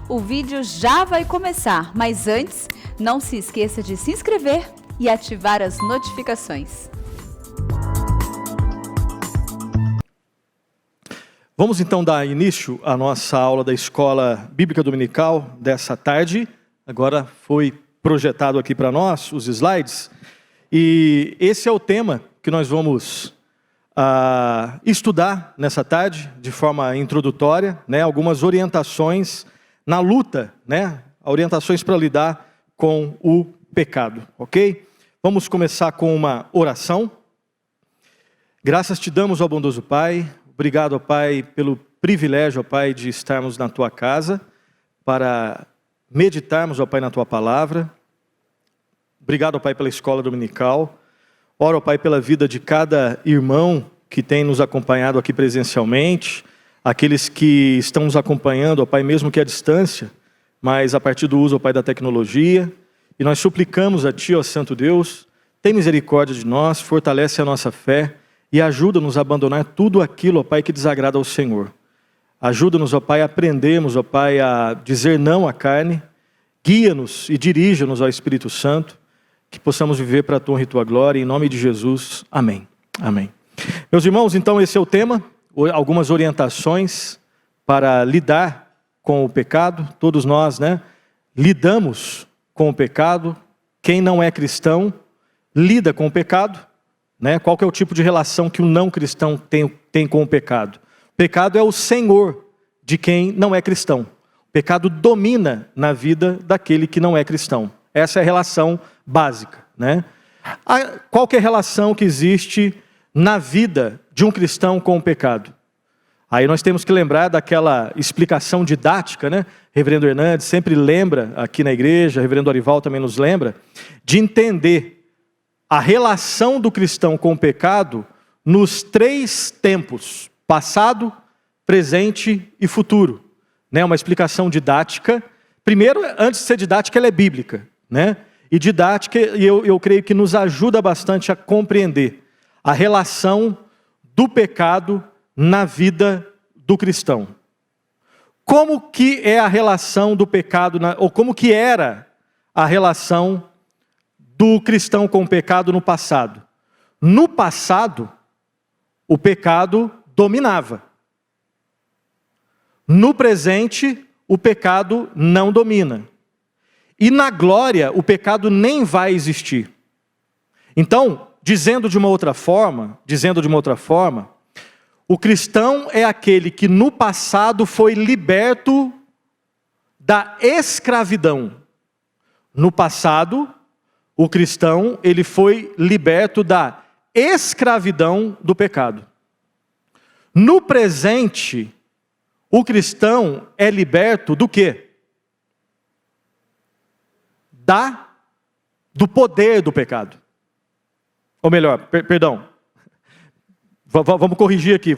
O vídeo já vai começar, mas antes, não se esqueça de se inscrever e ativar as notificações. Vamos então dar início à nossa aula da Escola Bíblica Dominical dessa tarde. Agora foi projetado aqui para nós os slides. E esse é o tema que nós vamos estudar nessa tarde, de forma introdutória, algumas orientações na luta, orientações para lidar com o pecado, ok? Vamos começar com uma oração. Graças te damos, ó bondoso Pai. Obrigado, ó Pai, pelo privilégio, ó Pai, de estarmos na Tua casa, para meditarmos, ó Pai, na Tua palavra. Obrigado, ó Pai, pela escola dominical. Oro, ó Pai, pela vida de cada irmão que tem nos acompanhado aqui presencialmente, aqueles que estão nos acompanhando, ó Pai, mesmo que à distância, mas a partir do uso, ó Pai, da tecnologia. E nós suplicamos a Ti, ó Santo Deus, tem misericórdia de nós, fortalece a nossa fé e ajuda-nos a abandonar tudo aquilo, ó Pai, que desagrada ao Senhor. Ajuda-nos, ó Pai, a aprendermos, ó Pai, a dizer não à carne. Guia-nos e dirija-nos ao Espírito Santo, que possamos viver para a Tua honra e Tua glória, em nome de Jesus. Amém. Amém. Meus irmãos, então esse é o tema, algumas orientações para lidar com o pecado. Todos nós, lidamos com o pecado. Quem não é cristão lida com o pecado, Qual que é o tipo de relação que o não cristão tem com o pecado? O pecado é o senhor de quem não é cristão. O pecado domina na vida daquele que não é cristão. Essa é a relação básica, Qual que é a relação que existe na vida de um cristão com o pecado? Aí nós temos que lembrar daquela explicação didática, Reverendo Hernandes sempre lembra aqui na igreja, Reverendo Arival também nos lembra, de entender a relação do cristão com o pecado nos 3 tempos: passado, presente e futuro. Uma explicação didática. Primeiro, antes de ser didática, ela é bíblica, E didática, eu creio que nos ajuda bastante a compreender a relação do pecado na vida do cristão. Como que é a relação do pecado, ou como que era a relação do cristão com o pecado no passado? No passado, o pecado dominava. No presente, o pecado não domina. E na glória, o pecado nem vai existir. Então, dizendo de uma outra forma, o cristão é aquele que no passado foi liberto da escravidão. No passado, o cristão, ele foi liberto da escravidão do pecado. No presente, o cristão é liberto do quê? Do poder do pecado. Ou melhor, perdão. Vamos corrigir aqui,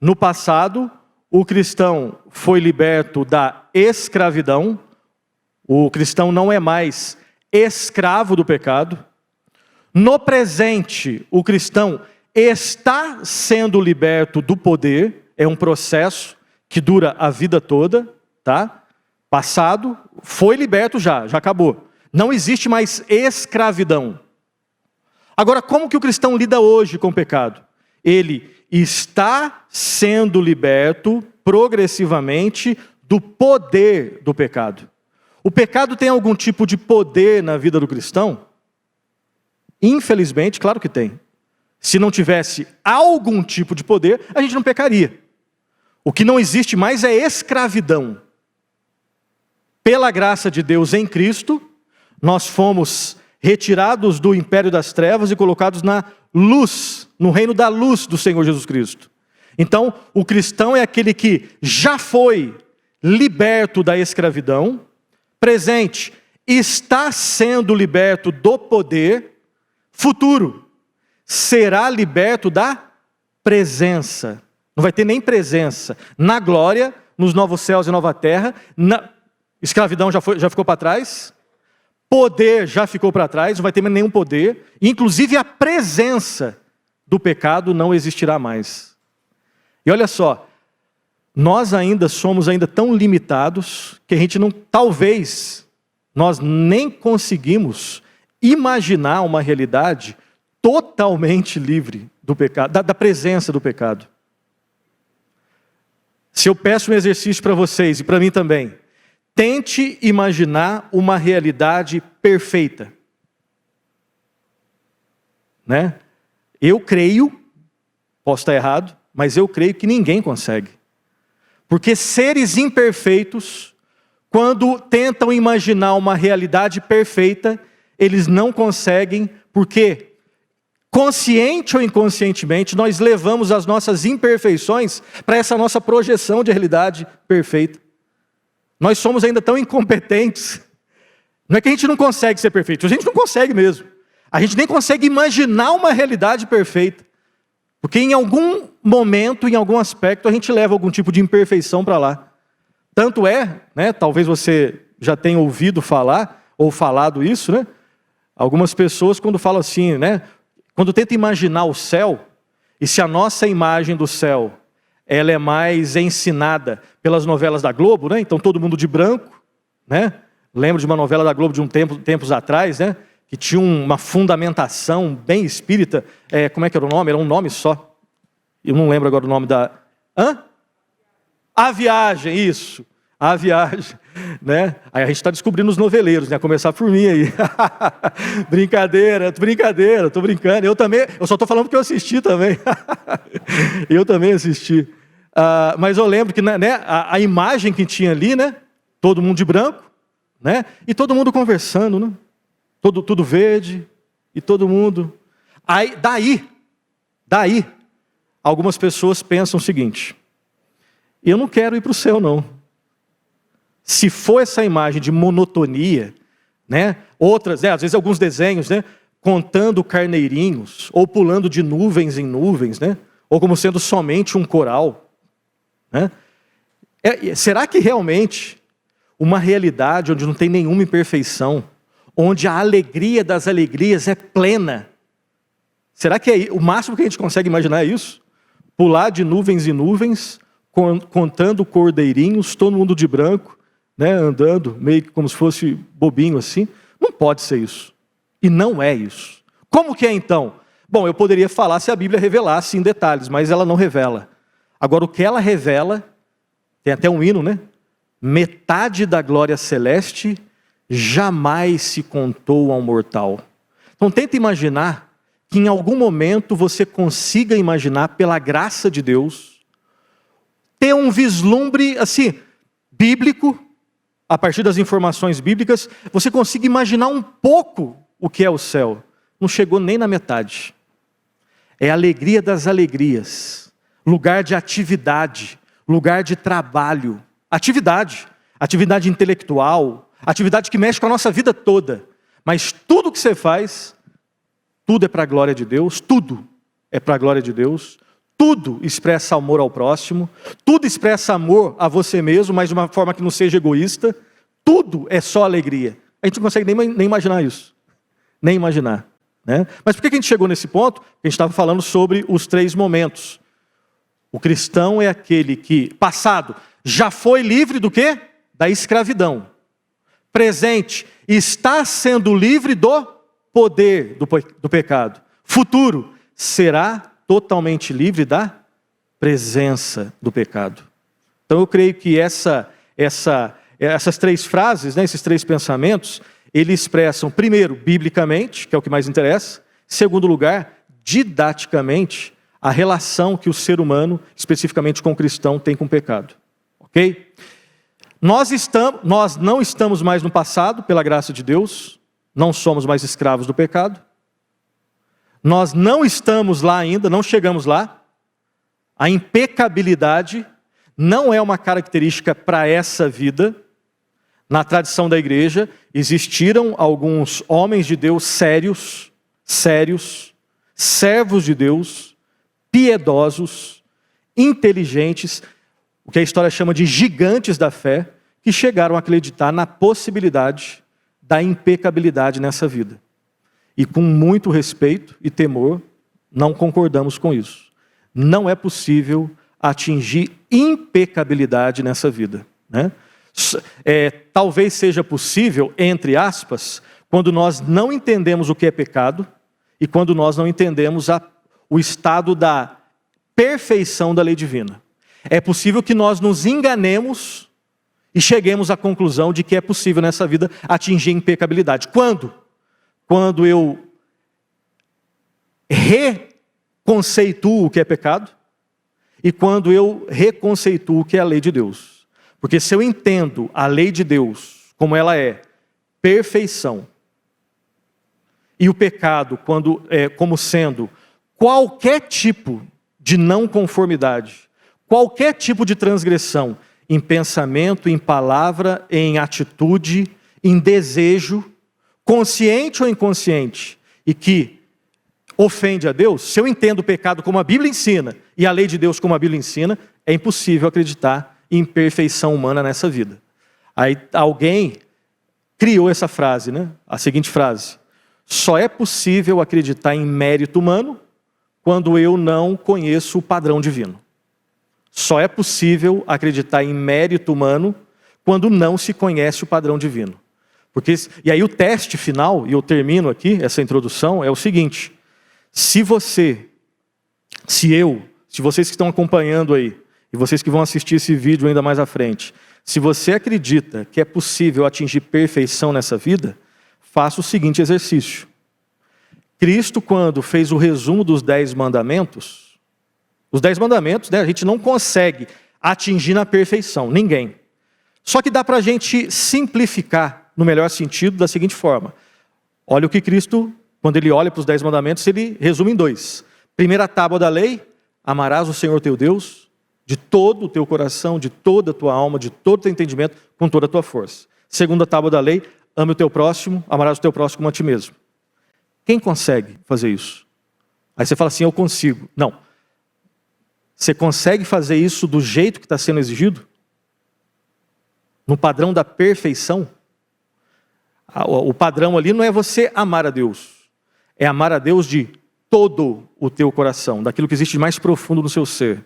No passado, o cristão foi liberto da escravidão. O cristão não é mais escravo do pecado. No presente, o cristão está sendo liberto do poder. É um processo que dura a vida toda, Passado, foi liberto já acabou. Não existe mais escravidão. Agora, como que o cristão lida hoje com o pecado? Ele está sendo liberto progressivamente do poder do pecado. O pecado tem algum tipo de poder na vida do cristão? Infelizmente, claro que tem. Se não tivesse algum tipo de poder, a gente não pecaria. O que não existe mais é escravidão. Pela graça de Deus em Cristo, nós fomos retirados do império das trevas e colocados na luz, no reino da luz do Senhor Jesus Cristo. Então, o cristão é aquele que já foi liberto da escravidão, presente, está sendo liberto do poder, futuro, será liberto da presença. Não vai ter nem presença. Na glória, nos novos céus e nova terra, escravidão já ficou para trás, poder já ficou para trás, não vai ter mais nenhum poder, inclusive a presença do pecado não existirá mais. E olha só, nós ainda somos tão limitados que a gente não, talvez, nós nem conseguimos imaginar uma realidade totalmente livre do pecado, da presença do pecado. Se eu peço um exercício para vocês e para mim também, tente imaginar uma realidade perfeita. Né? Eu creio, posso estar errado, mas eu creio que ninguém consegue. Porque seres imperfeitos, quando tentam imaginar uma realidade perfeita, eles não conseguem, porque consciente ou inconscientemente, nós levamos as nossas imperfeições para essa nossa projeção de realidade perfeita. Nós somos ainda tão incompetentes. Não é que a gente não consegue ser perfeito, a gente não consegue mesmo. A gente nem consegue imaginar uma realidade perfeita. Porque em algum momento, em algum aspecto, a gente leva algum tipo de imperfeição para lá. Tanto é, né, talvez você já tenha ouvido falar, ou falado isso, né? Algumas pessoas quando falam assim, né? Quando tenta imaginar o céu, e se a nossa imagem do céu, ela é mais ensinada pelas novelas da Globo, né? Então todo mundo de branco, né? Lembro de uma novela da Globo de tempos atrás, né? Que tinha uma fundamentação bem espírita. Como é que era o nome? Era um nome só. Eu não lembro agora o nome da... A Viagem, isso. A Viagem, né? Aí a gente está descobrindo os noveleiros, né? A começar por mim aí. Brincadeira, tô brincando. Eu só estou falando porque eu assisti também. Eu também assisti. Mas eu lembro que, né, a imagem que tinha ali, né? Todo mundo de branco, né? E todo mundo conversando, né? Tudo verde, e todo mundo... Aí, daí, algumas pessoas pensam o seguinte: eu não quero ir para o céu, não. Se for essa imagem de monotonia, né? Outras, né? Às vezes alguns desenhos, né? Contando carneirinhos, ou pulando de nuvens em nuvens, né? Ou como sendo somente um coral, né? Será que realmente uma realidade onde não tem nenhuma imperfeição, onde a alegria das alegrias é plena, será que o máximo que a gente consegue imaginar é isso? Pular de nuvens em nuvens, contando cordeirinhos, todo mundo de branco, né, andando meio que como se fosse bobinho assim? Não pode ser isso. E não é isso. Como que é então? Bom, eu poderia falar se a Bíblia revelasse em detalhes, mas ela não revela. Agora, o que ela revela, tem até um hino, né? Metade da glória celeste jamais se contou ao mortal. Então tenta imaginar que em algum momento você consiga imaginar, pela graça de Deus, ter um vislumbre assim, bíblico, a partir das informações bíblicas, você consiga imaginar um pouco o que é o céu. Não chegou nem na metade. É a alegria das alegrias, lugar de atividade, lugar de trabalho, atividade intelectual, atividade que mexe com a nossa vida toda. Mas tudo que você faz, tudo é para a glória de Deus, tudo é para a glória de Deus, tudo expressa amor ao próximo, tudo expressa amor a você mesmo, mas de uma forma que não seja egoísta, tudo é só alegria. A gente não consegue nem imaginar isso, nem imaginar. Né? Mas por que a gente chegou nesse ponto? A gente estava falando sobre os 3 momentos. O cristão é aquele que, passado, já foi livre do quê? Da escravidão. Presente, está sendo livre do poder do pecado. Futuro, será totalmente livre da presença do pecado. Então eu creio que essas 3 frases, né, esses 3 pensamentos, eles expressam, primeiro, biblicamente, que é o que mais interessa. Segundo lugar, didaticamente, a relação que o ser humano, especificamente com o cristão, tem com o pecado. Ok? Nós não estamos mais no passado, pela graça de Deus, não somos mais escravos do pecado. Nós não estamos lá ainda, não chegamos lá. A impecabilidade não é uma característica para essa vida. Na tradição da igreja, existiram alguns homens de Deus sérios, servos de Deus, piedosos, inteligentes, o que a história chama de gigantes da fé, que chegaram a acreditar na possibilidade da impecabilidade nessa vida. E com muito respeito e temor, não concordamos com isso. Não é possível atingir impecabilidade nessa vida, né? Talvez seja possível, entre aspas, quando nós não entendemos o que é pecado e quando nós não entendemos o estado da perfeição da lei divina. É possível que nós nos enganemos e cheguemos à conclusão de que é possível nessa vida atingir impecabilidade. Quando? Quando eu reconceituo o que é pecado e quando eu reconceituo o que é a lei de Deus. Porque se eu entendo a lei de Deus como ela é, perfeição, e o pecado como sendo qualquer tipo de não conformidade, qualquer tipo de transgressão em pensamento, em palavra, em atitude, em desejo, consciente ou inconsciente, e que ofende a Deus, se eu entendo o pecado como a Bíblia ensina e a lei de Deus como a Bíblia ensina, é impossível acreditar em perfeição humana nessa vida. Aí alguém criou essa frase, né? A seguinte frase: só é possível acreditar em mérito humano quando eu não conheço o padrão divino. Só é possível acreditar em mérito humano quando não se conhece o padrão divino. E aí o teste final, e eu termino aqui essa introdução, é o seguinte: se vocês que estão acompanhando aí, e vocês que vão assistir esse vídeo ainda mais à frente, se você acredita que é possível atingir perfeição nessa vida, faça o seguinte exercício. Cristo, quando fez o resumo dos 10 mandamentos, os 10 mandamentos, né, a gente não consegue atingir na perfeição, ninguém. Só que dá para a gente simplificar, no melhor sentido, da seguinte forma. Olha o que Cristo, quando ele olha para os 10 mandamentos, ele resume em 2. Primeira tábua da lei: amarás o Senhor teu Deus de todo o teu coração, de toda a tua alma, de todo o teu entendimento, com toda a tua força. Segunda tábua da lei: ame o teu próximo, amarás o teu próximo como a ti mesmo. Quem consegue fazer isso? Aí você fala assim: eu consigo. Não. Você consegue fazer isso do jeito que está sendo exigido? No padrão da perfeição? O padrão ali não é você amar a Deus. É amar a Deus de todo o teu coração, daquilo que existe de mais profundo no seu ser.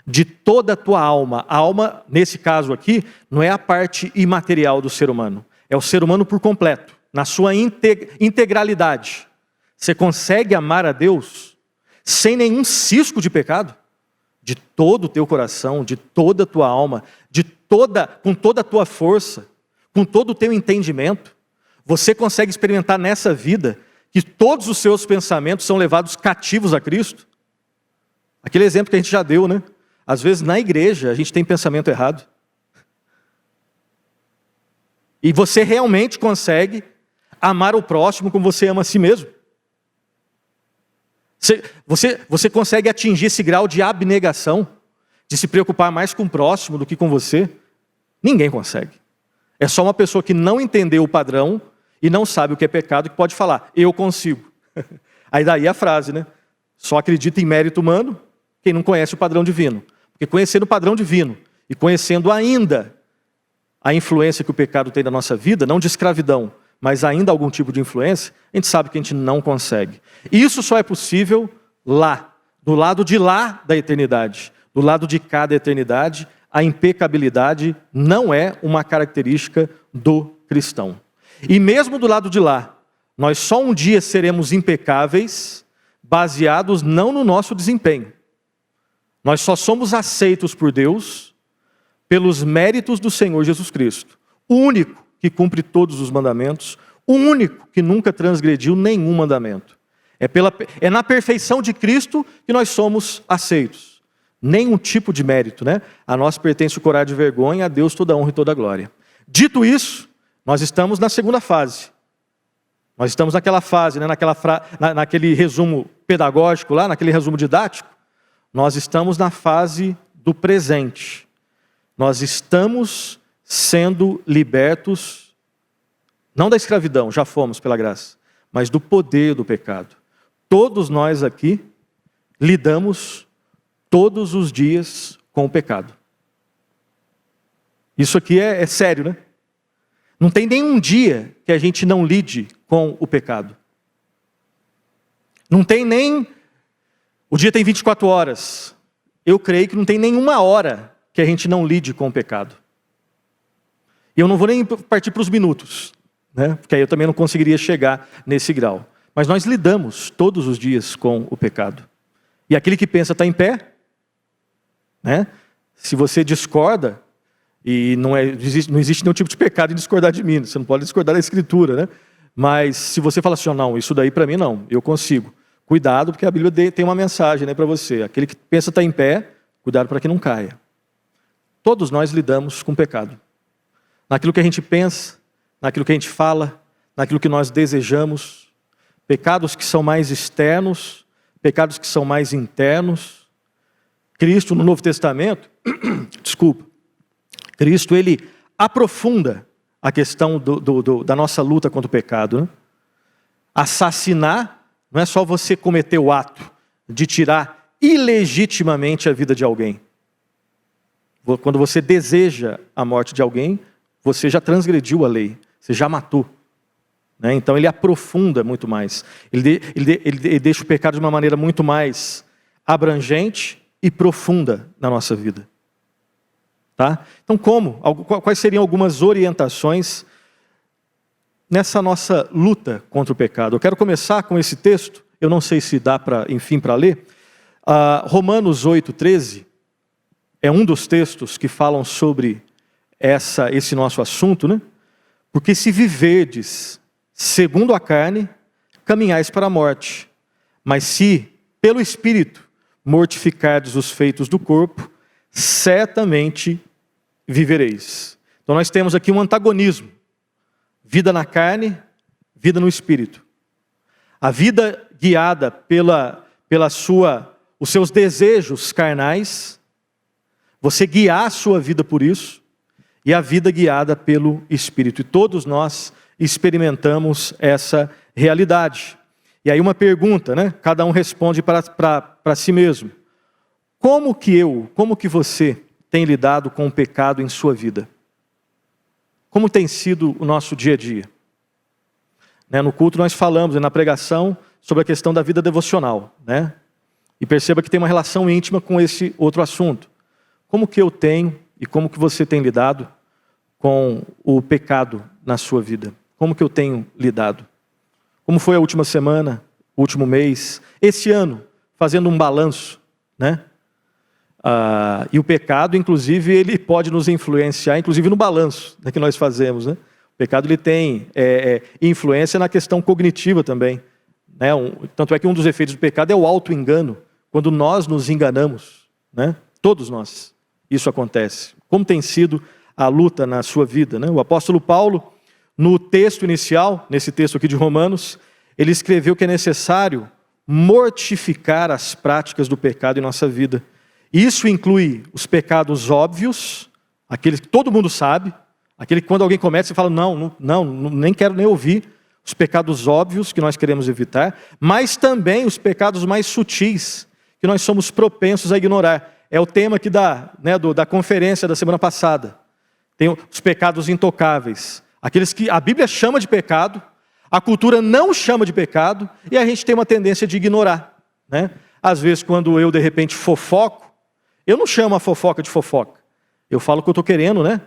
De toda a tua alma. A alma, nesse caso aqui, não é a parte imaterial do ser humano. É o ser humano por completo, na sua integralidade. Você consegue amar a Deus sem nenhum cisco de pecado? De todo o teu coração, de toda a tua alma, com toda a tua força, com todo o teu entendimento. Você consegue experimentar nessa vida que todos os seus pensamentos são levados cativos a Cristo? Aquele exemplo que a gente já deu, né? Às vezes na igreja a gente tem pensamento errado. E você realmente consegue amar o próximo como você ama a si mesmo. Você consegue atingir esse grau de abnegação, de se preocupar mais com o próximo do que com você? Ninguém consegue. É só uma pessoa que não entendeu o padrão e não sabe o que é pecado que pode falar: eu consigo. Aí daí a frase, né? Só acredita em mérito humano quem não conhece o padrão divino. Porque conhecendo o padrão divino e conhecendo ainda a influência que o pecado tem na nossa vida, não de escravidão, mas ainda algum tipo de influência, a gente sabe que a gente não consegue. Isso só é possível lá, do lado de lá da eternidade. Do lado de cá da eternidade, a impecabilidade não é uma característica do cristão. E mesmo do lado de lá, nós só um dia seremos impecáveis, baseados não no nosso desempenho. Nós só somos aceitos por Deus pelos méritos do Senhor Jesus Cristo. O único que cumpre todos os mandamentos, o único que nunca transgrediu nenhum mandamento. É na perfeição de Cristo que nós somos aceitos. Nenhum tipo de mérito, né? A nós pertence o corar de vergonha, a Deus toda a honra e toda a glória. Dito isso, nós estamos na segunda fase. Nós estamos naquela fase, né? Naquele resumo pedagógico lá, naquele resumo didático. Nós estamos na fase do presente. Nós estamos sendo libertos, não da escravidão, já fomos pela graça, mas do poder do pecado. Todos nós aqui lidamos todos os dias com o pecado. Isso aqui é sério, né? Não tem nenhum dia que a gente não lide com o pecado. Não tem nem... O dia tem 24 horas. eu creio que não tem nenhuma hora que a gente não lide com o pecado. E eu não vou nem partir para os minutos, né? Porque aí eu também não conseguiria chegar nesse grau. Mas nós lidamos todos os dias com o pecado. E aquele que pensa está em pé, né? Se você discorda, e não existe nenhum tipo de pecado em discordar de mim, você não pode discordar da Escritura, né? Mas se você fala assim, não, isso daí para mim não, eu consigo. Cuidado, porque a Bíblia tem uma mensagem, né, para você. Aquele que pensa está em pé, cuidado para que não caia. Todos nós lidamos com pecado. Naquilo que a gente pensa, naquilo que a gente fala, naquilo que nós desejamos. Pecados que são mais externos, pecados que são mais internos. Cristo, no Novo Testamento, Cristo, ele aprofunda a questão da nossa luta contra o pecado, né? Assassinar não é só você cometer o ato de tirar ilegitimamente a vida de alguém. Quando você deseja a morte de alguém, você já transgrediu a lei, você já matou. Né? Então ele aprofunda muito mais. Ele deixa o pecado de uma maneira muito mais abrangente e profunda na nossa vida. Tá? Então quais seriam algumas orientações nessa nossa luta contra o pecado? Eu quero começar com esse texto, eu não sei se dá para ler. Romanos 8:13 é um dos textos que falam sobre esse nosso assunto, né? Porque se viverdes segundo a carne, caminhais para a morte. Mas se, pelo Espírito, mortificardes os feitos do corpo, certamente vivereis. Então nós temos aqui um antagonismo. Vida na carne, vida no Espírito. A vida guiada os seus desejos carnais, você guiar a sua vida por isso, e a vida guiada pelo Espírito. E todos nós experimentamos essa realidade. E aí uma pergunta, né? Cada um responde para si mesmo. Como que você tem lidado com o pecado em sua vida? Como tem sido o nosso dia a dia? Né? No culto nós falamos, na pregação, sobre a questão da vida devocional, né? E perceba que tem uma relação íntima com esse outro assunto. Como que eu tenho e como que você tem lidado com o pecado na sua vida? Como que eu tenho lidado? Como foi a última semana, o último mês, esse ano, fazendo um balanço, né? E o pecado, inclusive, ele pode nos influenciar, inclusive no balanço, né, que nós fazemos, né? O pecado ele tem influência na questão cognitiva também, né? Tanto é que um dos efeitos do pecado é o auto-engano, quando nós nos enganamos, né? Todos nós, isso acontece. Como tem sido a luta na sua vida, né? O apóstolo Paulo, no texto inicial, nesse texto aqui de Romanos, ele escreveu que é necessário mortificar as práticas do pecado em nossa vida. Isso inclui os pecados óbvios, aqueles que todo mundo sabe, aquele que quando alguém comete você fala, não, nem quero nem ouvir, os pecados óbvios que nós queremos evitar, mas também os pecados mais sutis, que nós somos propensos a ignorar. É o tema aqui da conferência da semana passada. Tem os pecados intocáveis, aqueles que a Bíblia chama de pecado, a cultura não chama de pecado, e a gente tem uma tendência de ignorar, né? Às vezes, quando eu, de repente, fofoco, eu não chamo a fofoca de fofoca. Eu falo o que eu estou querendo, né?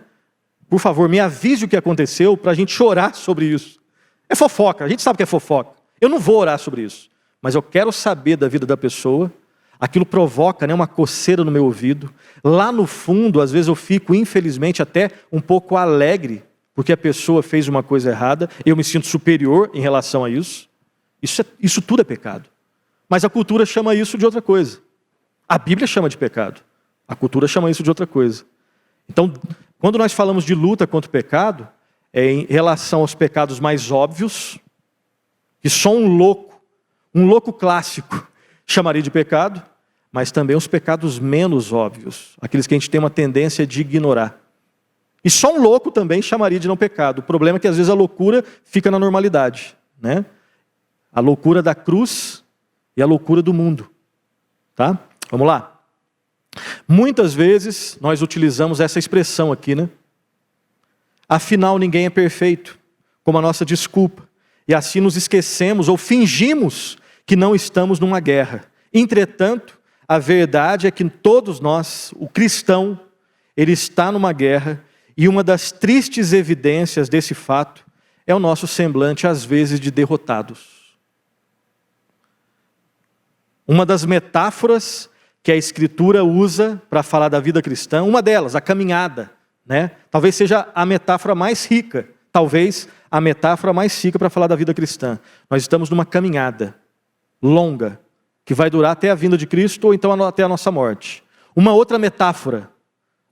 Por favor, me avise o que aconteceu para a gente chorar sobre isso. É fofoca, a gente sabe que é fofoca. Eu não vou orar sobre isso, mas eu quero saber da vida da pessoa. Aquilo provoca, né, uma coceira no meu ouvido. Lá no fundo, às vezes eu fico, infelizmente, até um pouco alegre, porque a pessoa fez uma coisa errada, eu me sinto superior em relação a isso. Isso tudo é pecado. Mas a cultura chama isso de outra coisa. A Bíblia chama de pecado. A cultura chama isso de outra coisa. Então, quando nós falamos de luta contra o pecado, é em relação aos pecados mais óbvios, que só um louco clássico, chamaria de pecado, mas também os pecados menos óbvios, aqueles que a gente tem uma tendência de ignorar. E só um louco também chamaria de não pecado. O problema é que às vezes a loucura fica na normalidade, né? A loucura da cruz e a loucura do mundo. Tá? Vamos lá. Muitas vezes nós utilizamos essa expressão aqui, né? Afinal, ninguém é perfeito, como a nossa desculpa. E assim nos esquecemos ou fingimos que não estamos numa guerra. Entretanto, a verdade é que todos nós, o cristão, ele está numa guerra, e uma das tristes evidências desse fato é o nosso semblante, às vezes, de derrotados. Uma das metáforas que a Escritura usa para falar da vida cristã, uma delas, a caminhada, né? Talvez seja a metáfora mais rica, para falar da vida cristã. Nós estamos numa caminhada longa, que vai durar até a vinda de Cristo ou então até a nossa morte. Uma outra metáfora,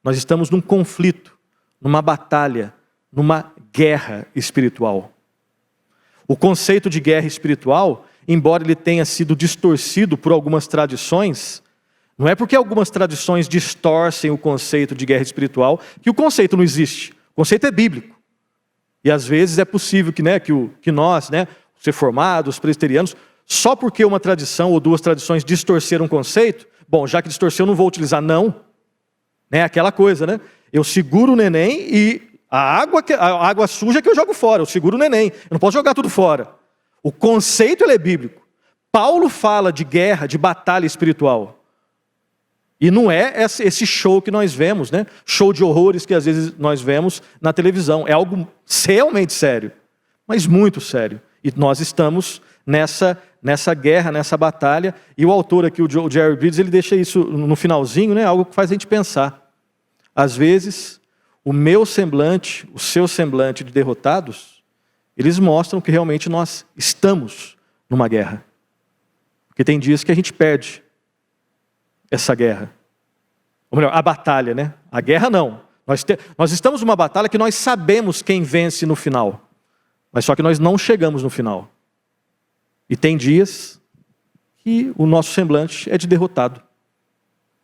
nós estamos num conflito, numa batalha, numa guerra espiritual. O conceito de guerra espiritual, embora ele tenha sido distorcido por algumas tradições, não é porque algumas tradições distorcem o conceito de guerra espiritual que o conceito não existe. O conceito é bíblico. E às vezes é possível que nós, os reformados, os presbiterianos, só porque uma tradição ou duas tradições distorceram um conceito, bom, já que distorceu, eu não vou utilizar, não. Aquela coisa, eu seguro o neném e a água suja que eu jogo fora, eu seguro o neném, eu não posso jogar tudo fora. O conceito ele é bíblico. Paulo fala de guerra, de batalha espiritual. E não é esse show que nós vemos, show de horrores que às vezes nós vemos na televisão. É algo realmente sério, mas muito sério. E nós estamos nessa guerra, nessa batalha. E o autor aqui, o Jerry Bridges, ele deixa isso no finalzinho, algo que faz a gente pensar. Às vezes, o meu semblante, o seu semblante de derrotados, eles mostram que realmente nós estamos numa guerra. Porque tem dias que a gente perde essa guerra. Ou melhor, a batalha, A guerra não. Nós estamos numa batalha que nós sabemos quem vence no final. Mas só que nós não chegamos no final. E tem dias que o nosso semblante é de derrotado.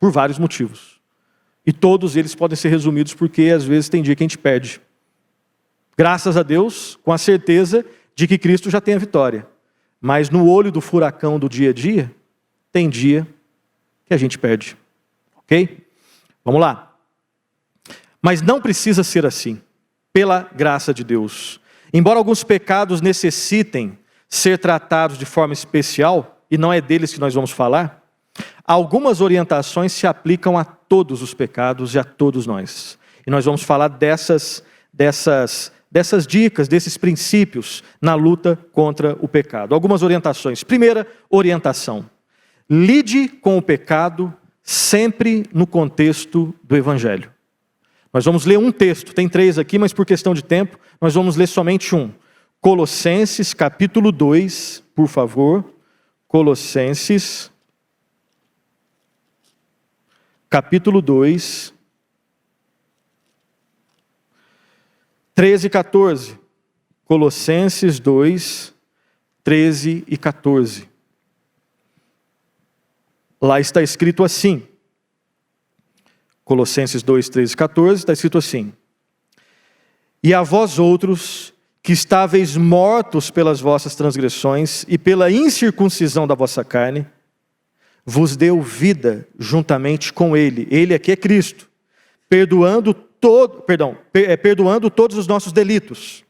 Por vários motivos. E todos eles podem ser resumidos porque às vezes tem dia que a gente perde. Graças a Deus, com a certeza de que Cristo já tem a vitória. Mas no olho do furacão do dia a dia, tem dia que a gente perde. Ok? Vamos lá. Mas não precisa ser assim, pela graça de Deus. Embora alguns pecados necessitem ser tratados de forma especial, e não é deles que nós vamos falar, algumas orientações se aplicam a todos os pecados e a todos nós. E nós vamos falar dessas dicas, desses princípios na luta contra o pecado. Algumas orientações. Primeira orientação. Lide com o pecado sempre no contexto do Evangelho. Nós vamos ler um texto, tem 3 aqui, mas por questão de tempo, nós vamos ler somente um. Colossenses, capítulo 2, por favor. Colossenses, capítulo 2, 13 e 14. Colossenses 2, 13 e 14. Lá está escrito assim. Colossenses 2, 13 e 14, está escrito assim. E a vós outros, que estáveis mortos pelas vossas transgressões e pela incircuncisão da vossa carne, vos deu vida juntamente com ele. Ele aqui é Cristo, perdoando todos os nossos delitos,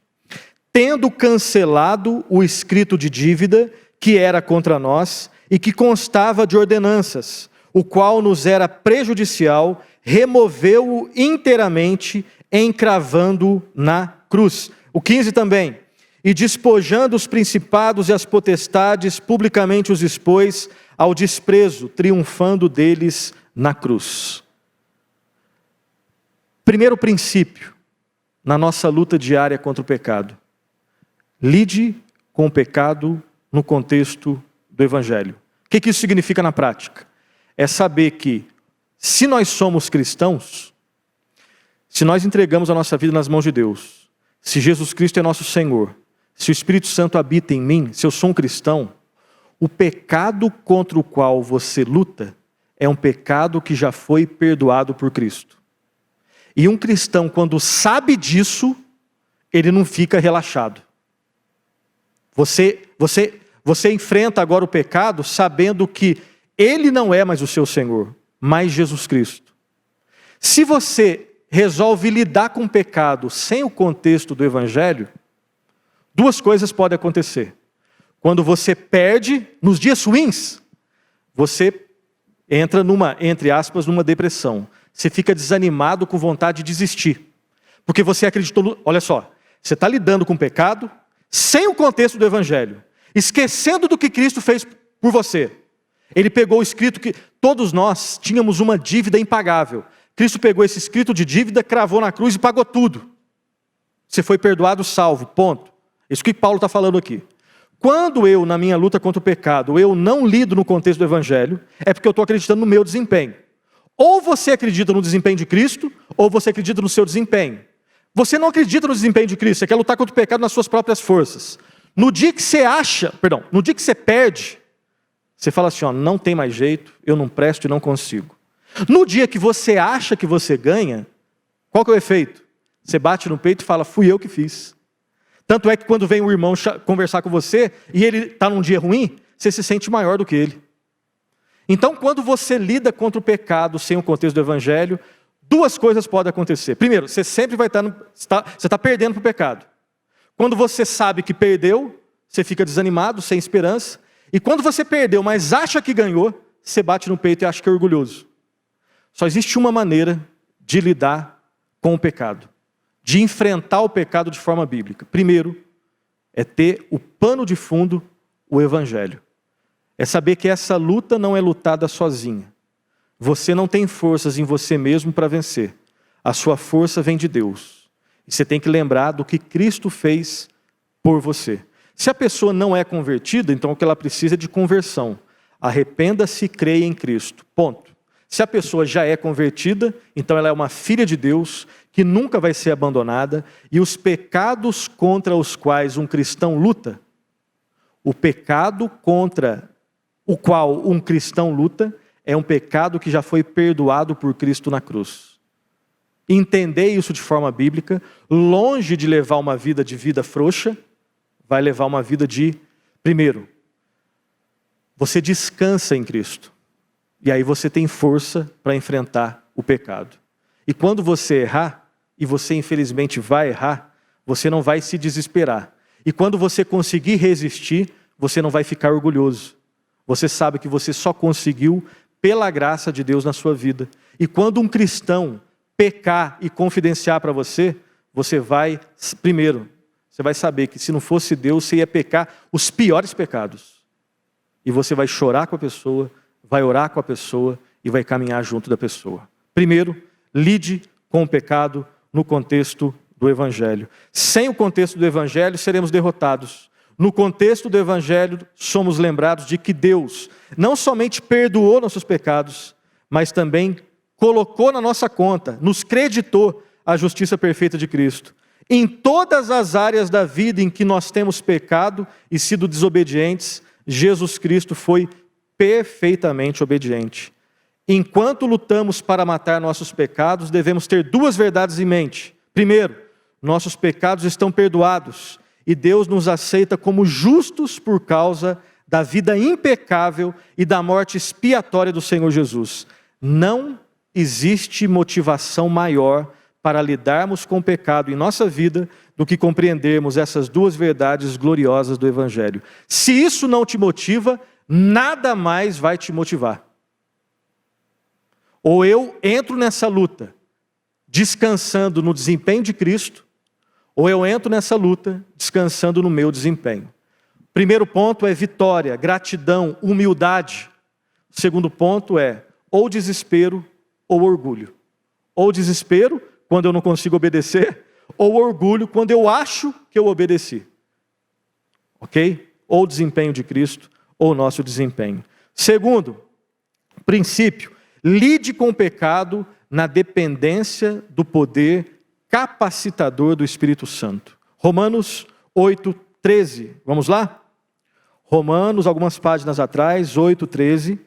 tendo cancelado o escrito de dívida que era contra nós e que constava de ordenanças, o qual nos era prejudicial, removeu-o inteiramente, encravando-o na cruz. O 15 também. E despojando os principados e as potestades, publicamente os expôs ao desprezo, triunfando deles na cruz. Primeiro princípio, na nossa luta diária contra o pecado. Lide com o pecado no contexto do Evangelho. O que isso significa na prática? É saber que, se nós somos cristãos, se nós entregamos a nossa vida nas mãos de Deus, se Jesus Cristo é nosso Senhor, se o Espírito Santo habita em mim, se eu sou um cristão, o pecado contra o qual você luta é um pecado que já foi perdoado por Cristo. E um cristão, quando sabe disso, ele não fica relaxado. Você enfrenta agora o pecado sabendo que ele não é mais o seu Senhor, mas Jesus Cristo. Se você resolve lidar com o pecado sem o contexto do Evangelho, 2 coisas podem acontecer. Quando você perde, nos dias ruins, você entra numa, entre aspas, numa depressão. Você fica desanimado, com vontade de desistir. Porque você acreditou, olha só, você está lidando com o pecado, sem o contexto do Evangelho, esquecendo do que Cristo fez por você. Ele pegou o escrito que todos nós tínhamos uma dívida impagável. Cristo pegou esse escrito de dívida, cravou na cruz e pagou tudo. Você foi perdoado, salvo, ponto. Isso que Paulo está falando aqui. Quando eu, na minha luta contra o pecado, eu não lido no contexto do Evangelho, é porque eu estou acreditando no meu desempenho. Ou você acredita no desempenho de Cristo, ou você acredita no seu desempenho. Você não acredita no desempenho de Cristo, você quer lutar contra o pecado nas suas próprias forças. No dia que você perde, você fala assim, ó, não tem mais jeito, eu não presto e não consigo. No dia que você acha que você ganha, qual que é o efeito? Você bate no peito e fala, fui eu que fiz. Tanto é que quando vem um irmão conversar com você, e ele está num dia ruim, você se sente maior do que ele. Então, quando você lida contra o pecado sem o contexto do Evangelho, duas coisas podem acontecer. Primeiro, você sempre vai estar, você está perdendo para o pecado. Quando você sabe que perdeu, você fica desanimado, sem esperança. E quando você perdeu, mas acha que ganhou, você bate no peito e acha que é orgulhoso. Só existe uma maneira de lidar com o pecado, de enfrentar o pecado de forma bíblica. Primeiro, é ter o pano de fundo, o Evangelho. É saber que essa luta não é lutada sozinha. Você não tem forças em você mesmo para vencer. A sua força vem de Deus. E você tem que lembrar do que Cristo fez por você. Se a pessoa não é convertida, então o que ela precisa é de conversão. Arrependa-se e creia em Cristo. Ponto. Se a pessoa já é convertida, então ela é uma filha de Deus, que nunca vai ser abandonada, e os pecados contra os quais um cristão luta, o pecado contra o qual um cristão luta, é um pecado que já foi perdoado por Cristo na cruz. Entender isso de forma bíblica, longe de levar uma vida de vida frouxa, vai levar uma vida de, primeiro, você descansa em Cristo. E aí você tem força para enfrentar o pecado. E quando você errar, e você infelizmente vai errar, você não vai se desesperar. E quando você conseguir resistir, você não vai ficar orgulhoso. Você sabe que você só conseguiu pela graça de Deus na sua vida. E quando um cristão pecar e confidenciar para você, você vai, primeiro, você vai saber que se não fosse Deus, você ia pecar os piores pecados. E você vai chorar com a pessoa, vai orar com a pessoa e vai caminhar junto da pessoa. Primeiro, lide com o pecado no contexto do Evangelho. Sem o contexto do Evangelho, seremos derrotados. No contexto do Evangelho, somos lembrados de que Deus não somente perdoou nossos pecados, mas também colocou na nossa conta, nos creditou a justiça perfeita de Cristo. Em todas as áreas da vida em que nós temos pecado e sido desobedientes, Jesus Cristo foi perfeitamente obediente. Enquanto lutamos para matar nossos pecados, devemos ter duas verdades em mente. Primeiro, nossos pecados estão perdoados e Deus nos aceita como justos por causa da vida impecável e da morte expiatória do Senhor Jesus. Não existe motivação maior para lidarmos com o pecado em nossa vida do que compreendermos essas duas verdades gloriosas do Evangelho. Se isso não te motiva, nada mais vai te motivar. Ou eu entro nessa luta descansando no desempenho de Cristo, ou eu entro nessa luta descansando no meu desempenho. Primeiro ponto é vitória, gratidão, humildade. O segundo ponto é ou desespero ou orgulho. Ou desespero quando eu não consigo obedecer, ou orgulho quando eu acho que eu obedeci. Ok? Ou desempenho de Cristo, ou nosso desempenho. Segundo princípio, lide com o pecado na dependência do poder capacitador do Espírito Santo. Romanos 8:13. Vamos lá? Romanos, algumas páginas atrás, 8:13.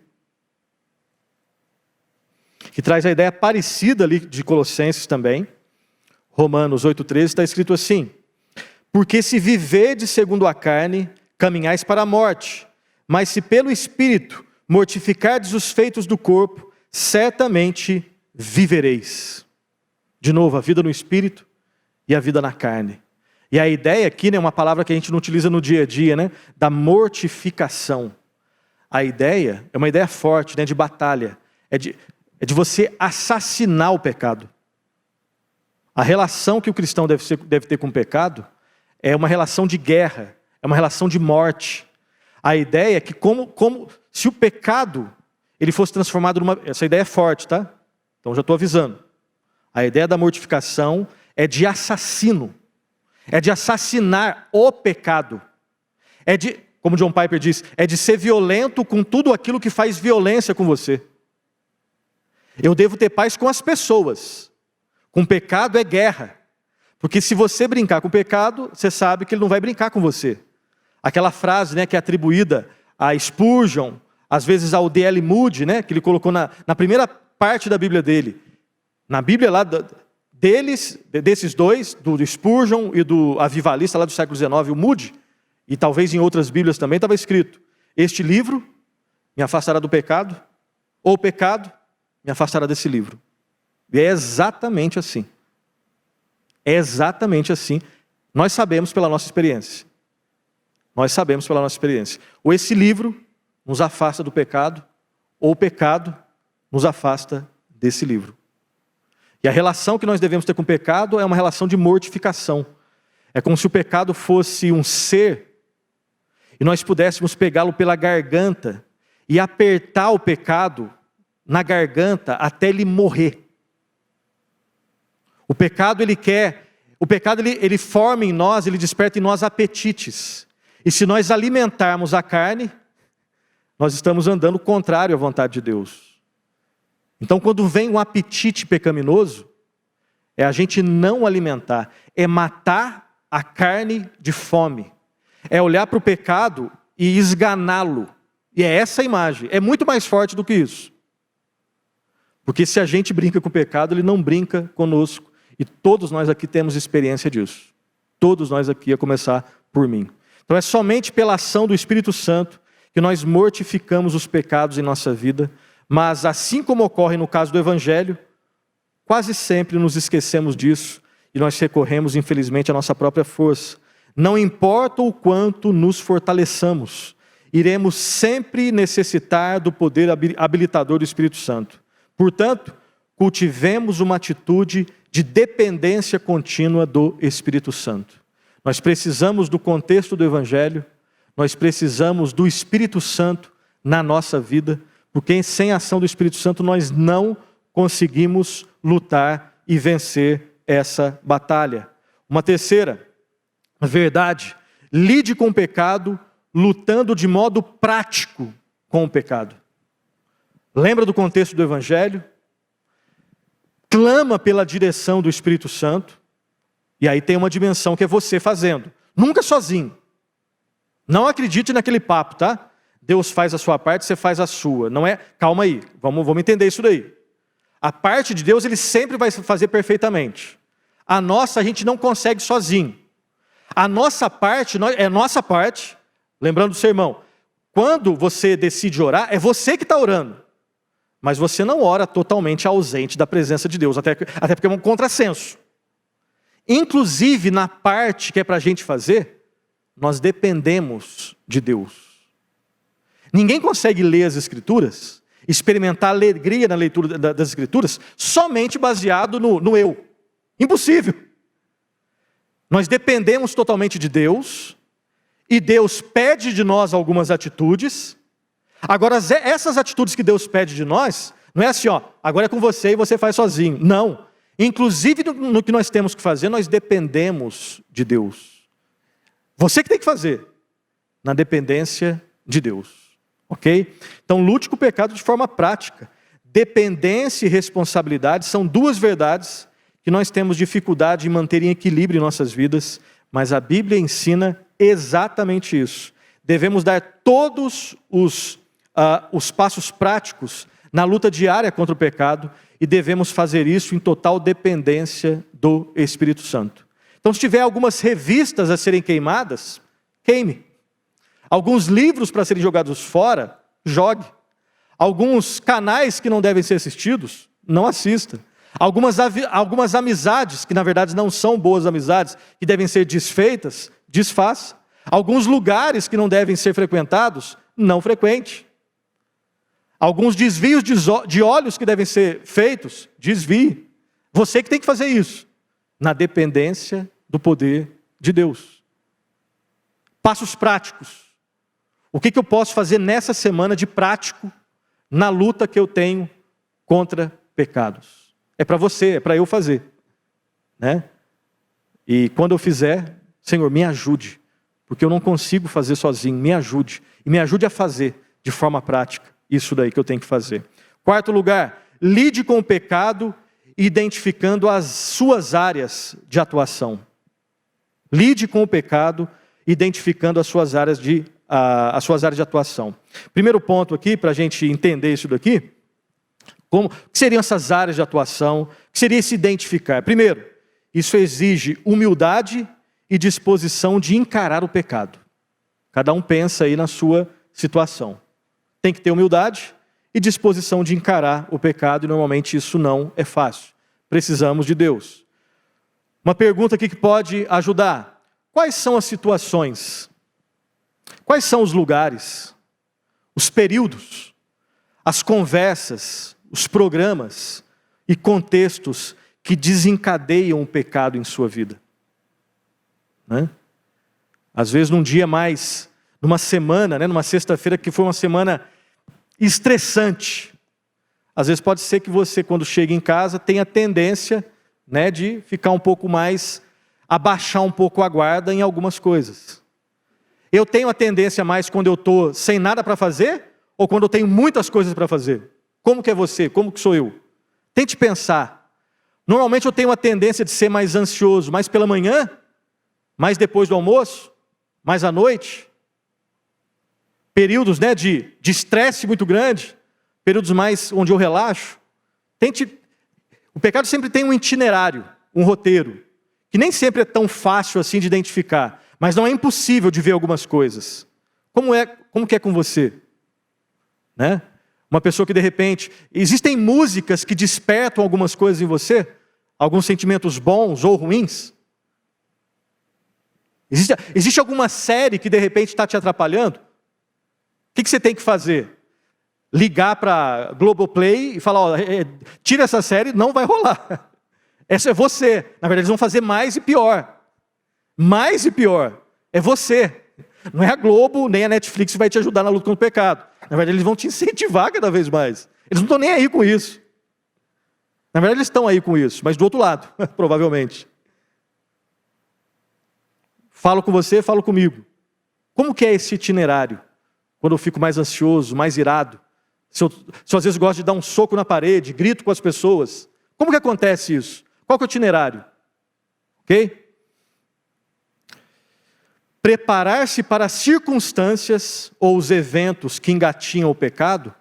Que traz a ideia parecida ali de Colossenses também. Romanos 8:13 está escrito assim: porque se viverdes segundo a carne, caminhais para a morte, mas se pelo Espírito mortificardes os feitos do corpo, certamente vivereis. De novo, a vida no Espírito e a vida na carne. E a ideia aqui, né, é uma palavra que a gente não utiliza no dia a dia, né, da mortificação. a ideia é uma ideia forte, né, de batalha. É de você assassinar o pecado. A relação que o cristão deve ter com o pecado é uma relação de guerra, é uma relação de morte. A ideia é que como se o pecado ele fosse transformado numa... Essa ideia é forte, tá? Então já estou avisando. A ideia da mortificação é de assassino. É de assassinar o pecado. É de, como John Piper diz, é de ser violento com tudo aquilo que faz violência com você. Eu devo ter paz com as pessoas. Com o pecado é guerra. Porque se você brincar com o pecado, você sabe que ele não vai brincar com você. Aquela frase, né, que é atribuída a Spurgeon, às vezes ao D.L. Moody, né, que ele colocou na primeira parte da Bíblia dele. Na Bíblia lá desses dois, do Spurgeon e do avivalista lá do século XIX, o Moody, e talvez em outras Bíblias também estava escrito: este livro me afastará do pecado, ou o pecado me afastará desse livro. E é exatamente assim. É exatamente assim. Nós sabemos pela nossa experiência. Nós sabemos pela nossa experiência. Ou esse livro nos afasta do pecado, ou o pecado nos afasta desse livro. E a relação que nós devemos ter com o pecado é uma relação de mortificação. É como se o pecado fosse um ser e nós pudéssemos pegá-lo pela garganta e apertar o pecado na garganta até ele morrer. O pecado ele forma em nós, ele desperta em nós apetites. E se nós alimentarmos a carne, nós estamos andando contrário à vontade de Deus. Então, quando vem um apetite pecaminoso, é a gente não alimentar, é matar a carne de fome. É olhar para o pecado e esganá-lo. E é essa a imagem, é muito mais forte do que isso. Porque se a gente brinca com o pecado, ele não brinca conosco. E todos nós aqui temos experiência disso. Todos nós aqui, a começar por mim. Então é somente pela ação do Espírito Santo que nós mortificamos os pecados em nossa vida. Mas assim como ocorre no caso do Evangelho, quase sempre nos esquecemos disso e nós recorremos, infelizmente, à nossa própria força. Não importa o quanto nos fortaleçamos, iremos sempre necessitar do poder habilitador do Espírito Santo. Portanto, cultivemos uma atitude de dependência contínua do Espírito Santo. Nós precisamos do contexto do Evangelho, nós precisamos do Espírito Santo na nossa vida, porque sem a ação do Espírito Santo nós não conseguimos lutar e vencer essa batalha. Uma terceira verdade: lide com o pecado lutando de modo prático com o pecado. Lembra do contexto do Evangelho? Clama pela direção do Espírito Santo, e aí tem uma dimensão que é você fazendo, nunca sozinho. Não acredite naquele papo, tá? Deus faz a sua parte, você faz a sua. Não é, calma aí, vamos entender isso daí. A parte de Deus ele sempre vai fazer perfeitamente. A nossa a gente não consegue sozinho. A nossa parte é nossa parte. Lembrando do sermão, quando você decide orar, é você que está orando. Mas você não ora totalmente ausente da presença de Deus, até porque é um contrassenso. Inclusive na parte que é para a gente fazer, nós dependemos de Deus. Ninguém consegue ler as Escrituras, experimentar alegria na leitura das Escrituras, somente baseado no eu. Impossível. Nós dependemos totalmente de Deus, e Deus pede de nós algumas atitudes. Agora, essas atitudes que Deus pede de nós, não é assim, ó, agora é com você e você faz sozinho. Não. Inclusive no que nós temos que fazer, nós dependemos de Deus. Você que tem que fazer, na dependência de Deus. Ok? Então lute com o pecado de forma prática. Dependência e responsabilidade são duas verdades que nós temos dificuldade em manter em equilíbrio em nossas vidas, mas a Bíblia ensina exatamente isso. Devemos dar todos os passos práticos na luta diária contra o pecado e devemos fazer isso em total dependência do Espírito Santo. Então, se tiver algumas revistas a serem queimadas, queime. Alguns livros para serem jogados fora, jogue. Alguns canais que não devem ser assistidos, não assista. Algumas amizades, que na verdade não são boas amizades, que devem ser desfeitas, desfaça. Alguns lugares que não devem ser frequentados, não frequente. alguns desvios de olhos que devem ser feitos, desvie. Você que tem que fazer isso, na dependência do poder de Deus. Passos práticos. O que eu posso fazer nessa semana de prático, na luta que eu tenho contra pecados? É para você, é para eu fazer, né? E quando eu fizer, Senhor, me ajude, porque eu não consigo fazer sozinho, me ajude. E me ajude a fazer de forma prática isso daí que eu tenho que fazer. Quarto lugar, lide com o pecado, identificando as suas áreas de atuação. Lide com o pecado, identificando as suas áreas de atuação. Primeiro ponto aqui, para a gente entender isso daqui, o que seriam essas áreas de atuação? O que seria se identificar? Primeiro, isso exige humildade e disposição de encarar o pecado. Cada um pensa aí na sua situação. Tem que ter humildade e disposição de encarar o pecado, e normalmente isso não é fácil. Precisamos de Deus. Uma pergunta aqui que pode ajudar. Quais são as situações? Quais são os lugares? Os períodos? As conversas? Os programas e contextos que desencadeiam o pecado em sua vida? Né? Às vezes num dia mais, numa semana, né, numa sexta-feira que foi uma semana estressante. Às vezes pode ser que você, quando chega em casa, tenha tendência, né, de ficar um pouco mais, abaixar um pouco a guarda em algumas coisas. Eu tenho a tendência mais quando eu estou sem nada para fazer, ou quando eu tenho muitas coisas para fazer? Como que é você? Como que sou eu? Tente pensar. Normalmente eu tenho a tendência de ser mais ansioso, mais pela manhã, mais depois do almoço, mais à noite. Períodos, né, de estresse muito grande, períodos mais onde eu relaxo. O pecado sempre tem um itinerário, um roteiro, que nem sempre é tão fácil assim de identificar, mas não é impossível de ver algumas coisas. Como que é com você? Né? Uma pessoa que de repente, existem músicas que despertam algumas coisas em você, alguns sentimentos bons ou ruins. Existe alguma série que de repente está te atrapalhando? O que você tem que fazer? Ligar para Globoplay e falar, ó, tira essa série, não vai rolar. Essa é você. Na verdade, eles vão fazer mais e pior. Mais e pior. É você. Não é a Globo, nem a Netflix que vai te ajudar na luta contra o pecado. Na verdade, eles vão te incentivar cada vez mais. Eles não estão nem aí com isso. Na verdade, eles estão aí com isso, mas do outro lado, provavelmente. Falo com você, falo comigo. Como que é esse itinerário? Quando eu fico mais ansioso, mais irado. Se eu às vezes gosto de dar um soco na parede, grito com as pessoas. Como que acontece isso? Qual que é o itinerário? Ok? Preparar-se para as circunstâncias ou os eventos que engatinham o pecado,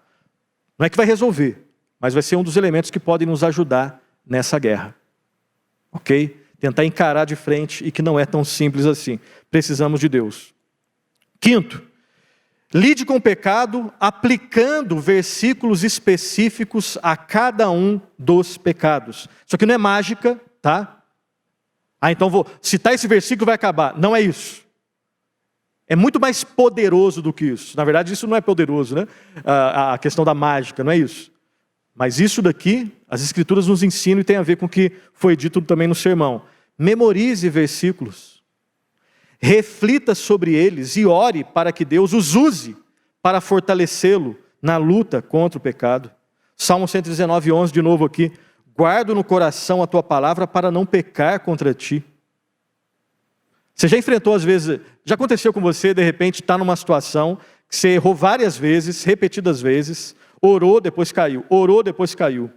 não é que vai resolver, mas vai ser um dos elementos que podem nos ajudar nessa guerra. Ok? Tentar encarar de frente, e que não é tão simples assim. Precisamos de Deus. Quinto, lide com o pecado aplicando versículos específicos a cada um dos pecados. Isso aqui não é mágica, tá? Então vou citar esse versículo e vai acabar. Não é isso. É muito mais poderoso do que isso. Na verdade, isso não é poderoso, né? A questão da mágica, não é isso. Mas isso daqui, as Escrituras nos ensinam e tem a ver com o que foi dito também no sermão. Memorize versículos. Reflita sobre eles e ore para que Deus os use para fortalecê-lo na luta contra o pecado. Salmo 119, 11, de novo aqui. Guardo no coração a tua palavra para não pecar contra ti. Você já enfrentou às vezes, já aconteceu com você, de repente está numa situação que você errou várias vezes, repetidas vezes, orou, depois caiu, orou, depois caiu.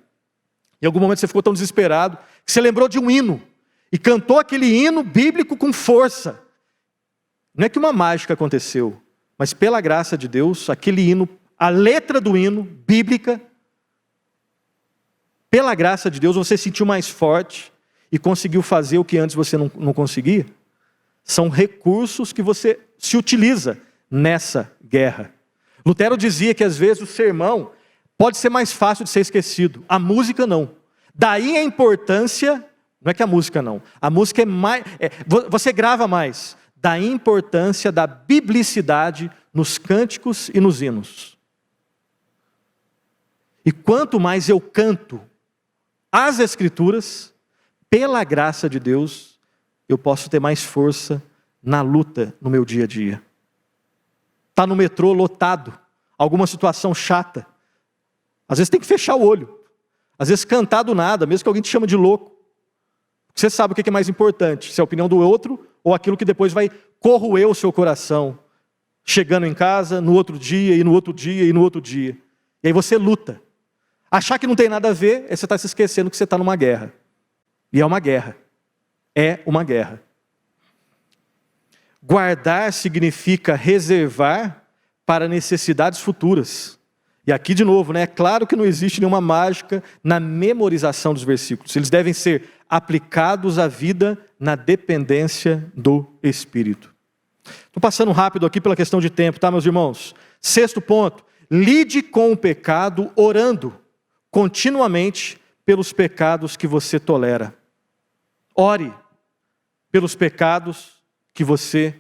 Em algum momento você ficou tão desesperado que você lembrou de um hino e cantou aquele hino bíblico com força. Não é que uma mágica aconteceu, mas pela graça de Deus, aquele hino, a letra do hino bíblica, pela graça de Deus você se sentiu mais forte e conseguiu fazer o que antes você não conseguia. São recursos que você se utiliza nessa guerra. Lutero dizia que às vezes o sermão pode ser mais fácil de ser esquecido. A música não. Daí a importância, não é que a música não. A música é mais, você grava mais. Daí a importância da biblicidade nos cânticos e nos hinos. E quanto mais eu canto as Escrituras, pela graça de Deus, eu posso ter mais força na luta no meu dia a dia. Está no metrô lotado, alguma situação chata. Às vezes tem que fechar o olho. Às vezes cantar do nada, mesmo que alguém te chama de louco. Você sabe o que é mais importante, se é a opinião do outro ou aquilo que depois vai corroer o seu coração. Chegando em casa, no outro dia, e no outro dia, e no outro dia. E aí você luta. Achar que não tem nada a ver, é você estar se esquecendo que você está numa guerra. E é uma guerra. É uma guerra. Guardar significa reservar para necessidades futuras. E aqui de novo, né? É claro que não existe nenhuma mágica na memorização dos versículos. Eles devem ser aplicados à vida na dependência do Espírito. Estou passando rápido aqui pela questão de tempo, tá, meus irmãos? 6º ponto. Lide com o pecado orando continuamente pelos pecados que você tolera. Ore pelos pecados que você,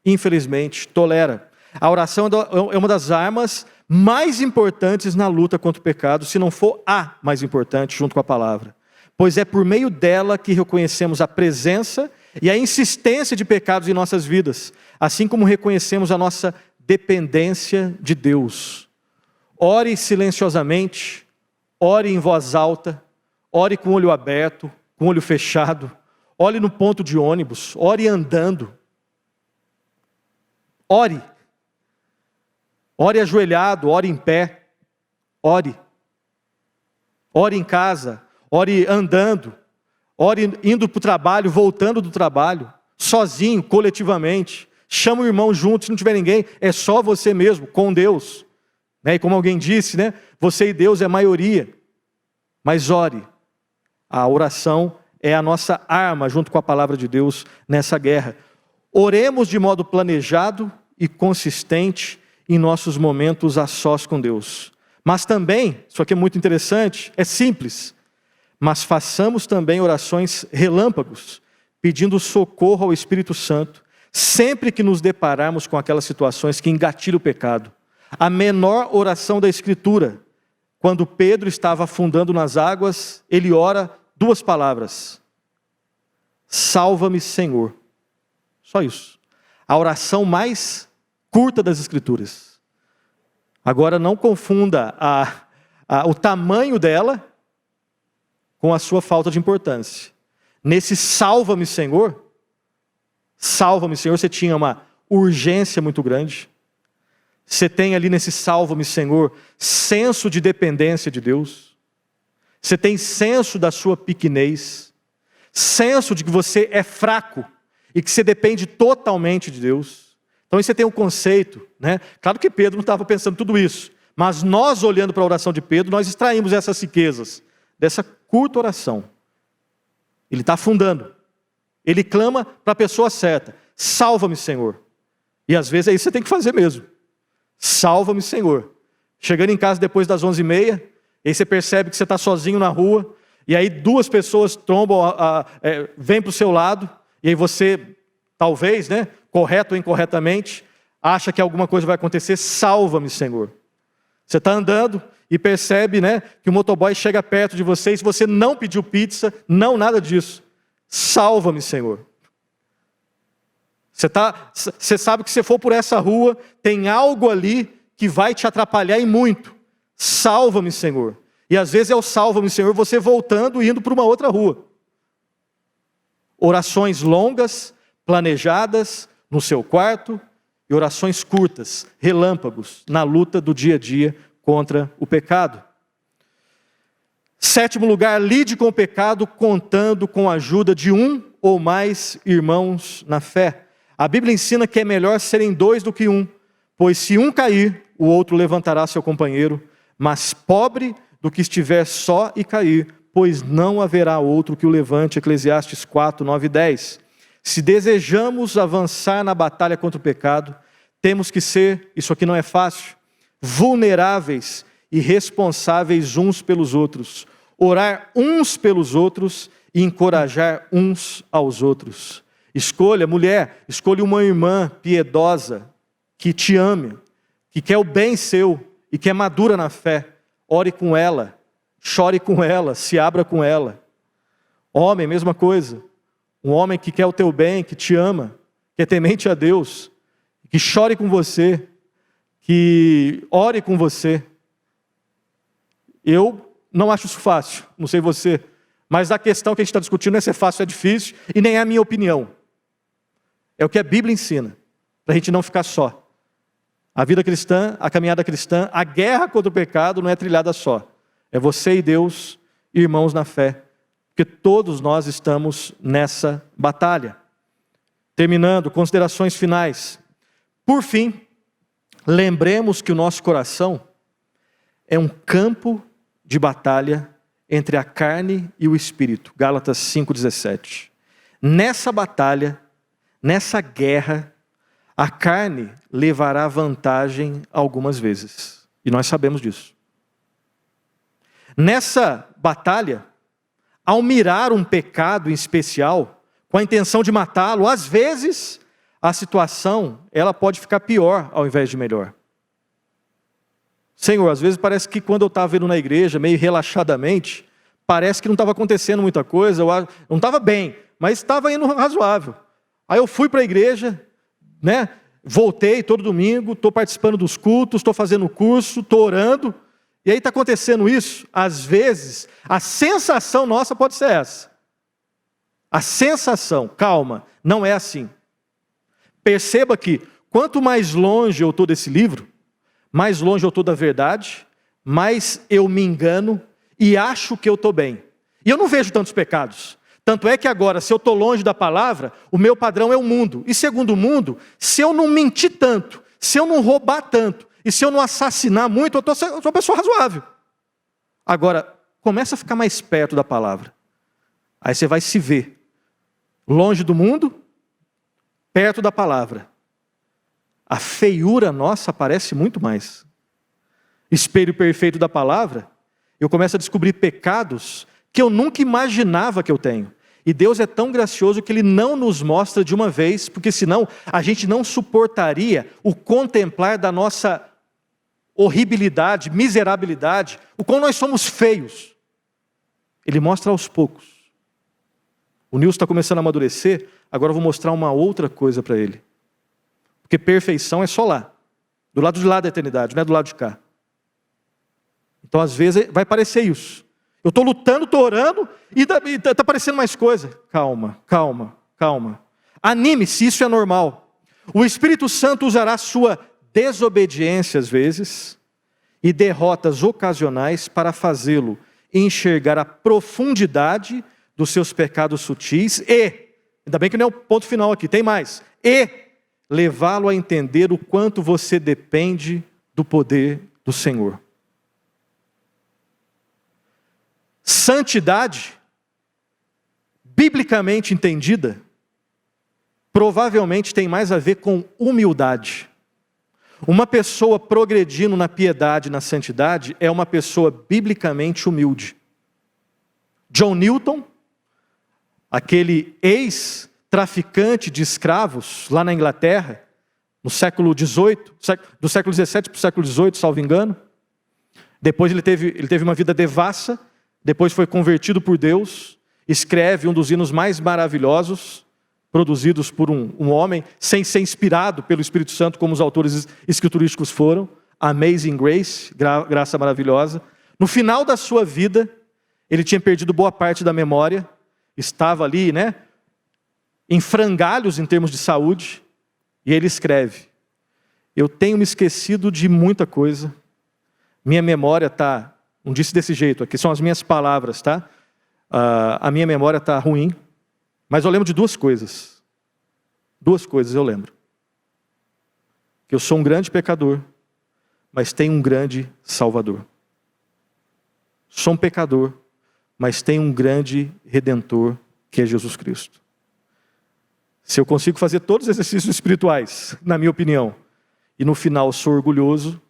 infelizmente, tolera. A oração é uma das armas mais importantes na luta contra o pecado, se não for a mais importante, junto com a palavra. Pois é por meio dela que reconhecemos a presença e a insistência de pecados em nossas vidas, assim como reconhecemos a nossa dependência de Deus. Ore silenciosamente, ore em voz alta, ore com o olho aberto, com o olho fechado, ore no ponto de ônibus, ore andando. Ore. Ore ajoelhado, ore em pé, ore. Ore em casa, ore andando, ore indo para o trabalho, voltando do trabalho, sozinho, coletivamente. Chama o irmão junto, se não tiver ninguém, é só você mesmo, com Deus. E como alguém disse, né? Você e Deus é maioria. Mas ore. A oração é a nossa arma, junto com a palavra de Deus, nessa guerra. Oremos de modo planejado e consistente em nossos momentos a sós com Deus. Mas também, isso aqui é muito interessante, é simples, mas façamos também orações relâmpagos, pedindo socorro ao Espírito Santo, sempre que nos depararmos com aquelas situações que engatilham o pecado. A menor oração da Escritura, quando Pedro estava afundando nas águas, ele ora 2 palavras: salva-me, Senhor. Só isso. A oração mais curta das Escrituras. Agora não confunda o tamanho dela com a sua falta de importância. Nesse salva-me, Senhor, você tinha uma urgência muito grande. Você tem ali nesse salva-me, Senhor, senso de dependência de Deus. Você tem senso da sua pequenez, senso de que você é fraco e que você depende totalmente de Deus. Então aí você tem um conceito, né? Claro que Pedro não estava pensando tudo isso, mas nós olhando para a oração de Pedro, nós extraímos essas riquezas dessa curta oração. Ele está afundando. Ele clama para a pessoa certa: salva-me, Senhor. E às vezes é isso que você tem que fazer mesmo. Salva-me, Senhor. Chegando em casa depois das 11h30, aí você percebe que você está sozinho na rua, e aí 2 pessoas trombam, vêm para o seu lado, e aí você, talvez, né, correto ou incorretamente, acha que alguma coisa vai acontecer. Salva-me, Senhor. Você está andando e percebe, né, que o motoboy chega perto de você, e se você não pediu pizza, não, nada disso. Salva-me, Senhor. Você sabe que se for por essa rua, tem algo ali que vai te atrapalhar e muito. Salva-me, Senhor. E às vezes é o salva-me, Senhor, você voltando e indo para uma outra rua. Orações longas, planejadas no seu quarto, e orações curtas, relâmpagos, na luta do dia a dia contra o pecado. 7º lugar, lide com o pecado contando com a ajuda de 1 ou mais irmãos na fé. A Bíblia ensina que é melhor serem 2 do que 1, pois se um cair, o outro levantará seu companheiro, mas pobre do que estiver só e cair, pois não haverá outro que o levante. Eclesiastes 4, 9 e 10. Se desejamos avançar na batalha contra o pecado, temos que ser, isso aqui não é fácil, vulneráveis e responsáveis uns pelos outros, orar uns pelos outros e encorajar uns aos outros. Escolha, mulher, escolha uma irmã piedosa, que te ame, que quer o bem seu e que é madura na fé. ore com ela, chore com ela, se abra com ela. Homem, mesma coisa. Um homem que quer o teu bem, que te ama, que é temente a Deus, que chore com você, que ore com você. Eu não acho isso fácil, não sei você, mas a questão que a gente está discutindo não é se é fácil ou é difícil, e nem é a minha opinião. É o que a Bíblia ensina, para a gente não ficar só. A vida cristã, a caminhada cristã, a guerra contra o pecado não é trilhada só. É você e Deus, irmãos na fé, porque todos nós estamos nessa batalha. Terminando, considerações finais. Por fim, lembremos que o nosso coração é um campo de batalha entre a carne e o espírito. Gálatas 5,17. Nessa batalha, nessa guerra, a carne levará vantagem algumas vezes. E nós sabemos disso. Nessa batalha, ao mirar um pecado em especial, com a intenção de matá-lo, às vezes a situação ela pode ficar pior ao invés de melhor. Senhor, às vezes parece que quando eu estava indo na igreja, meio relaxadamente, parece que não estava acontecendo muita coisa, eu não estava bem, mas estava indo razoável. Aí eu fui para a igreja, voltei todo domingo, estou participando dos cultos, estou fazendo curso, estou orando, e aí está acontecendo isso. Às vezes, a sensação nossa pode ser essa. A sensação, calma, não é assim. Perceba que quanto mais longe eu estou desse livro, mais longe eu estou da verdade, mais eu me engano e acho que eu estou bem. E eu não vejo tantos pecados. Tanto é que agora, se eu estou longe da palavra, o meu padrão é o mundo. E segundo o mundo, se eu não mentir tanto, se eu não roubar tanto, e se eu não assassinar muito, eu sou uma pessoa razoável. Agora, começa a ficar mais perto da palavra. Aí você vai se ver longe do mundo, perto da palavra. A feiura nossa aparece muito mais. Espelho perfeito da palavra, eu começo a descobrir pecados que eu nunca imaginava que eu tenho. E Deus é tão gracioso que Ele não nos mostra de uma vez, porque senão a gente não suportaria o contemplar da nossa horribilidade, miserabilidade, o quão nós somos feios. Ele mostra aos poucos. O Nilson está começando a amadurecer, agora eu vou mostrar uma outra coisa para ele. Porque perfeição é só lá, do lado de lá da eternidade, não é do lado de cá. Então às vezes vai parecer isso. Eu estou lutando, estou orando e está aparecendo mais coisa. Calma, calma, calma. Anime-se, isso é normal. O Espírito Santo usará sua desobediência às vezes e derrotas ocasionais para fazê-lo enxergar a profundidade dos seus pecados sutis e, ainda bem que não é o ponto final aqui, tem mais, e levá-lo a entender o quanto você depende do poder do Senhor. Santidade, biblicamente entendida, provavelmente tem mais a ver com humildade. Uma pessoa progredindo na piedade, na santidade, é uma pessoa biblicamente humilde. John Newton, aquele ex-traficante de escravos lá na Inglaterra, no século XVIII, do século XVII para o século XVIII, salvo engano. Depois ele teve uma vida devassa, depois foi convertido por Deus, escreve um dos hinos mais maravilhosos, produzidos por um homem, sem ser inspirado pelo Espírito Santo, como os autores escriturísticos foram, Amazing Grace, graça maravilhosa. No final da sua vida, ele tinha perdido boa parte da memória, estava ali, em frangalhos em termos de saúde, e ele escreve: eu tenho me esquecido de muita coisa, minha memória está, não disse desse jeito, aqui são as minhas palavras, tá? A minha memória está ruim, mas eu lembro de duas coisas eu lembro, que eu sou um grande pecador, mas tenho um grande Salvador. Sou um pecador, mas tenho um grande Redentor, que é Jesus Cristo. Se eu consigo fazer todos os exercícios espirituais, na minha opinião, e no final sou orgulhoso,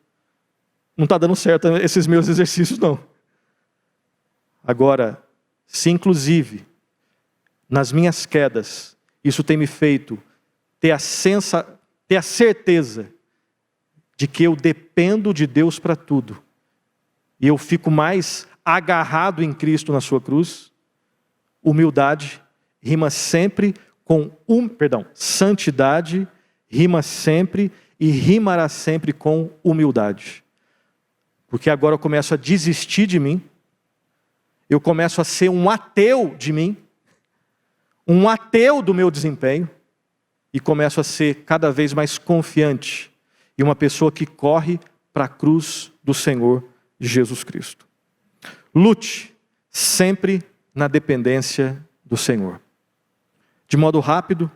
não está dando certo esses meus exercícios, não. Agora, se inclusive, nas minhas quedas, isso tem me feito ter a certeza de que eu dependo de Deus para tudo, e eu fico mais agarrado em Cristo na sua cruz. Humildade rima sempre com santidade rima sempre e rimará sempre com humildade. Porque agora eu começo a desistir de mim, eu começo a ser um ateu de mim, um ateu do meu desempenho, e começo a ser cada vez mais confiante e uma pessoa que corre para a cruz do Senhor Jesus Cristo. Lute sempre na dependência do Senhor. De modo rápido,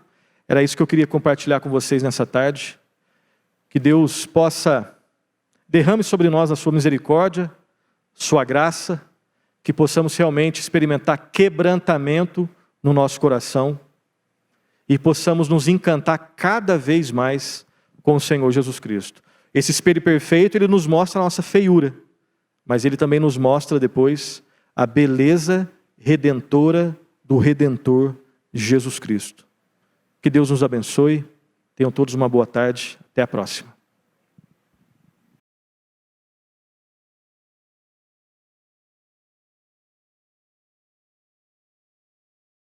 era isso que eu queria compartilhar com vocês nessa tarde. Que Deus possa derrame sobre nós a sua misericórdia, sua graça, que possamos realmente experimentar quebrantamento no nosso coração e possamos nos encantar cada vez mais com o Senhor Jesus Cristo. Esse espelho perfeito, ele nos mostra a nossa feiura, mas ele também nos mostra depois a beleza redentora do Redentor Jesus Cristo. Que Deus nos abençoe. Tenham todos uma boa tarde. Até a próxima.